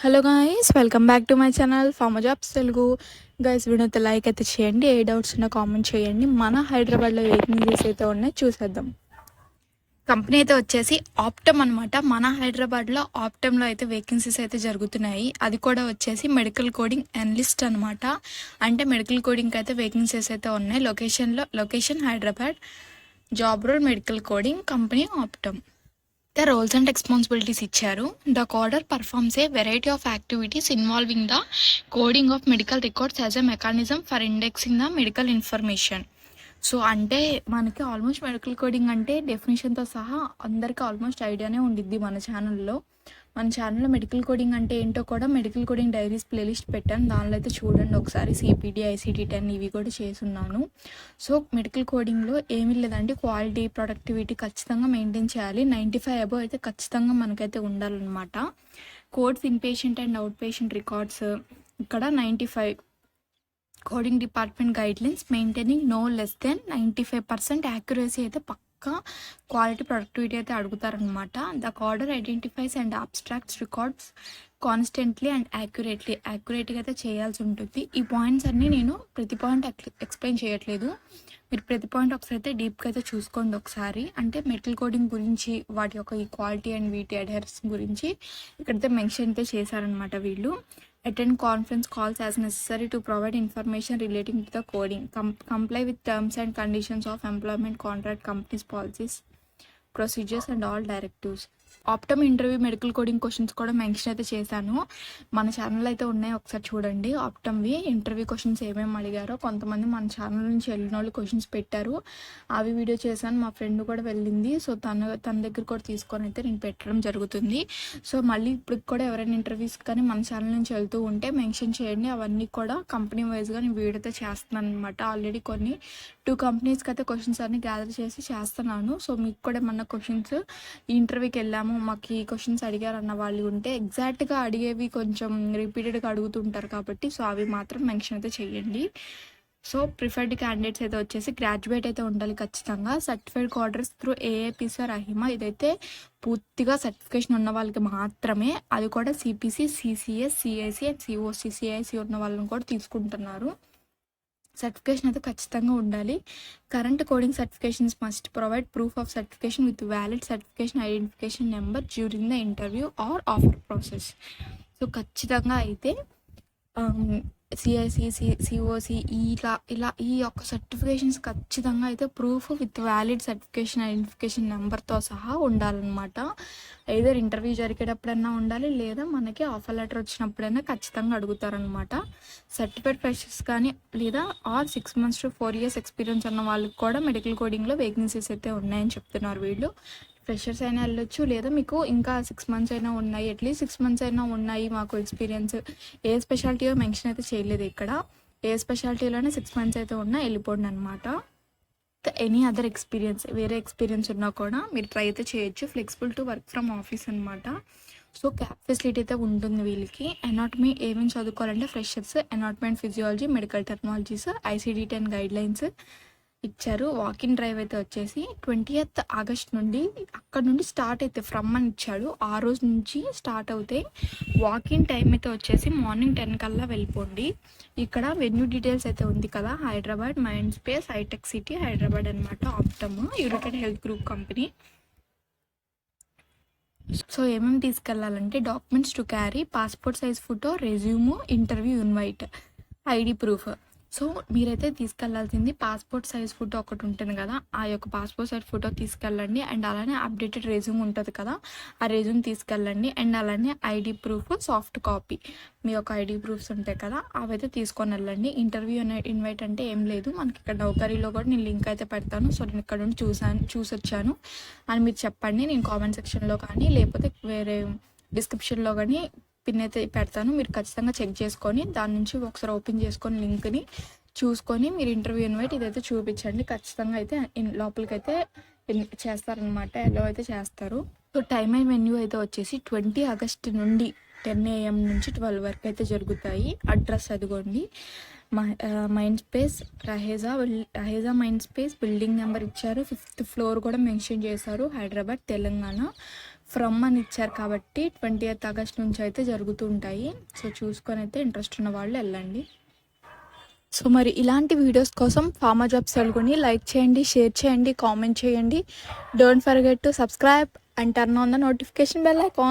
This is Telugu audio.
Hello guys, welcome back to my channel pharma jobs Telugu. Guys, వీడియోతో లైక్ అయితే చేయండి. ఏ డౌట్స్ ఉన్నా కామెంట్ చేయండి. మన హైదరాబాద్లో వేకెన్సీస్ అయితే ఉన్నాయి, చూసేద్దాం. కంపెనీ అయితే వచ్చేసి ఆప్టమ్ అనమాట. మన హైదరాబాద్లో ఆప్టమ్లో అయితే వేకెన్సీస్ అయితే జరుగుతున్నాయి. అది కూడా వచ్చేసి మెడికల్ కోడింగ్ అనలిస్ట్ అనమాట. అంటే మెడికల్ కోడింగ్కి అయితే వేకెన్సీస్ అయితే ఉన్నాయి. Location Hyderabad. Job role medical coding, company Optum. The roles and responsibilities ఇచ్చారు. The coder performs a variety of activities involving the coding of medical records as a mechanism for indexing the medical information. So అంటే మనకి ఆల్మోస్ట్ మెడికల్ కోడింగ్ అంటే డెఫినేషన్తో సహా అందరికీ ఆల్మోస్ట్ ఐడియానే ఉండిద్ది. మన ఛానల్లో మెడికల్ కోడింగ్ అంటే ఏంటో కూడా మెడికల్ కోడింగ్ డైరీస్ ప్లేలిస్ట్ పెట్టాను, దానిలో అయితే చూడండి ఒకసారి. సిపిడి, ICD-10 ఇవి కూడా చేసున్నాను. సో మెడికల్ కోడింగ్లో ఏమీ లేదండి, క్వాలిటీ, ప్రొడక్టివిటీ ఖచ్చితంగా మెయింటైన్ చేయాలి. 95 అబోవ్ అయితే ఖచ్చితంగా మనకైతే ఉండాలన్నమాట. Codes inpatient and outpatient records ఇక్కడ 95. Coding department guidelines maintaining no less than 95% accuracy అయితే పక్కా క్వాలిటీ ప్రొడక్టివిటీ అయితే అడుగుతారనమాట. The coder identifies and abstracts records constantly and యాక్యురేట్గా అయితే చేయాల్సి ఉంటుంది. ఈ పాయింట్స్ అన్నీ నేను ప్రతి పాయింట్ ఎక్స్ప్లెయిన్ చేయట్లేదు, మీరు ప్రతి పాయింట్ ఒకసారి అయితే డీప్గా అయితే చూసుకోండి ఒకసారి. అంటే మెడికల్ కోడింగ్ గురించి, వాటి యొక్క ఈ క్వాలిటీ అండ్ వీటి అడ్హెరెన్స్ గురించి ఇక్కడైతే మెన్షన్ అయితే చేశారనమాట వీళ్ళు. Attend conference calls as necessary to provide information relating to the coding. Comply with terms and conditions of employment contract, companies policies, procedures and all directives. Optum interview medical coding questions కూడా మెన్షన్ అయితే చేశాను, మన ఛానల్ అయితే ఉన్నాయి, ఒకసారి చూడండి. ఆప్టమ్వి ఇంటర్వ్యూ క్వశ్చన్స్ ఏమేమి అడిగారో, కొంతమంది మన ఛానల్ నుంచి వెళ్ళిన వాళ్ళు క్వశ్చన్స్ పెట్టారు, అవి వీడియో చేశాను. మా ఫ్రెండ్ కూడా వెళ్ళింది, సో తన దగ్గర కూడా తీసుకొని అయితే నేను పెట్టడం జరుగుతుంది. సో మళ్ళీ ఇప్పుడు కూడా ఎవరైనా ఇంటర్వ్యూస్ కానీ మన ఛానల్ నుంచి వెళ్తూ ఉంటే మెన్షన్ చేయండి. అవన్నీ కూడా కంపెనీ వైజ్గా నేను వీడియో అయితే చేస్తున్నాను అనమాట. ఆల్రెడీ కొన్ని 2 కంపెనీస్కి అయితే క్వశ్చన్స్ అన్ని గ్యాదర్ చేసి చేస్తున్నాను. సో మీకు కూడా ఏమన్నా క్వశ్చన్స్ ఈ ఇంటర్వ్యూకి వెళ్ళాము, మాకు ఈ క్వశ్చన్స్ అడిగారన్న వాళ్ళు ఉంటే, ఎగ్జాక్ట్గా అడిగేవి కొంచెం రిపీటెడ్గా అడుగుతుంటారు కాబట్టి సో అవి మాత్రం మెన్షన్ అయితే చేయండి. సో ప్రిఫర్డ్ క్యాండిడేట్స్ అయితే వచ్చేసి గ్రాడ్యుయేట్ అయితే ఉండాలి ఖచ్చితంగా. Certified coders through AAPC or AHIMA, ఇదైతే పూర్తిగా సర్టిఫికేషన్ ఉన్న వాళ్ళకి మాత్రమే. అది కూడా CPC, CCS, CIC and COC, CIC ఉన్న వాళ్ళని కూడా తీసుకుంటున్నారు. సర్టిఫికేషన్ అయితే ఖచ్చితంగా ఉండాలి. Current coding certifications must provide proof of certification with valid certification identification number during the interview or offer process. So ఖచ్చితంగా అయితే CIC, COC ఇలా ఈ యొక్క సర్టిఫికేషన్స్ ఖచ్చితంగా అయితే proof with valid certification identification నెంబర్తో సహా ఉండాలన్నమాట. ఏదో ఇంటర్వ్యూ జరిగేటప్పుడైనా ఉండాలి, లేదా మనకి ఆఫర్ లెటర్ వచ్చినప్పుడైనా ఖచ్చితంగా అడుగుతారనమాట. సర్టిఫైడ్ ఫ్రెషర్స్ కానీ లేదా 6 months to 4 years ఎక్స్పీరియన్స్ ఉన్న వాళ్ళకి కూడా మెడికల్ కోడింగ్లో వేకెన్సీస్ అయితే ఉన్నాయని చెప్తున్నారు వీళ్ళు. ఫ్రెషర్స్ అయినా వెళ్ళొచ్చు, లేదా మీకు ఇంకా 6 months అయినా ఉన్నాయి, అట్లీస్ట్ 6 months అయినా ఉన్నాయి మాకు ఎక్స్పీరియన్స్. ఏ స్పెషాలిటీయో మెన్షన్ అయితే చేయలేదు ఇక్కడ, ఏ స్పెషాలిటీలోనే 6 months అయితే ఉన్నా వెళ్ళిపోండి అనమాట. ఎనీ అదర్ ఎక్స్పీరియన్స్, వేరే ఎక్స్పీరియన్స్ ఉన్నా కూడా మీరు ట్రై అయితే చేయొచ్చు. Flexible to work from office అనమాట. సో క్యాబ్ ఫెసిలిటీ అయితే ఉంటుంది వీళ్ళకి. ఎనాటమీ ఏమేమి చదువుకోవాలంటే freshers anatomy and physiology, medical technologies, ICD-10 guidelines ఇచ్చారు. వాకింగ్ డ్రైవ్ అయితే వచ్చేసి 20th August నుండి అక్కడ నుండి స్టార్ట్ అయితే ఫ్రమ్ అని ఇచ్చాడు, ఆ రోజు నుంచి స్టార్ట్ అవుతాయి. వాకింగ్ టైం అయితే వచ్చేసి మార్నింగ్ 10 కల్లా వెళ్ళిపోండి. ఇక్కడ వెన్యూ డీటెయిల్స్ అయితే ఉంది కదా, Hyderabad, Mind Space, Hitech City, Hyderabad అనమాట. Optum United Health Group company. So ఏమేమి తీసుకెళ్ళాలంటే documents to carry, passport size photo, resume, interview invite, ID proof. So మీరైతే తీసుకెళ్లాల్సింది పాస్పోర్ట్ సైజ్ ఫోటో ఒకటి ఉంటుంది కదా, ఆ యొక్క పాస్పోర్ట్ సైజ్ ఫోటో తీసుకెళ్ళండి. అండ్ అలానే అప్డేటెడ్ రెజ్యూమ్ ఉంటుంది కదా, ఆ రెజ్యూమ్ తీసుకెళ్ళండి. అండ్ అలానే ID ప్రూఫ్ సాఫ్ట్ కాపీ, మీ యొక్క ID ప్రూఫ్స్ ఉంటాయి కదా అవైతే తీసుకొని వెళ్ళండి. ఇంటర్వ్యూ ఇన్వైట్ అంటే ఏం లేదు, మనకి ఇక్కడ నౌకరీలో కూడా నేను లింక్ అయితే పెడతాను. సో నేను ఇక్కడ నుండి చూసొచ్చాను అని మీరు చెప్పండి, నేను కామెంట్ సెక్షన్లో కానీ లేకపోతే వేరే డిస్క్రిప్షన్లో కానీ పిన్ అయితే పెడతాను. మీరు ఖచ్చితంగా చెక్ చేసుకొని దాని నుంచి ఒకసారి ఓపెన్ చేసుకొని లింక్ని చూసుకొని మీరు ఇంటర్వ్యూ ఇన్వైట్ ఇదైతే చూపించండి. ఖచ్చితంగా అయితే లోపలికి అయితే చేస్తారనమాట, ఎలా అయితే చేస్తారు. సో టైమ్ అండ్ వెన్యూ అయితే వచ్చేసి 20 August నుండి 10 AM నుంచి 12 వరకు అయితే జరుగుతాయి. అడ్రస్ అదిగోండి, mind space, Raheja mind space, building number ఇచ్చారు, 5th floor కూడా మెన్షన్ చేశారు, హైదరాబాద్, తెలంగాణ. ఫ్రమ్ అని ఇచ్చారు కాబట్టి 20th ఆగస్ట్ నుంచి అయితే జరుగుతూ ఉంటాయి. సో చూసుకొని అయితే ఇంట్రెస్ట్ ఉన్న వాళ్ళు వెళ్ళండి. సో మరి ఇలాంటి వీడియోస్ కోసం ఫార్మా జాబ్స్ తెలుగుని లైక్ చేయండి, షేర్ చేయండి, కామెంట్ చేయండి. Don't forget to subscribe and turn on the notification bell icon.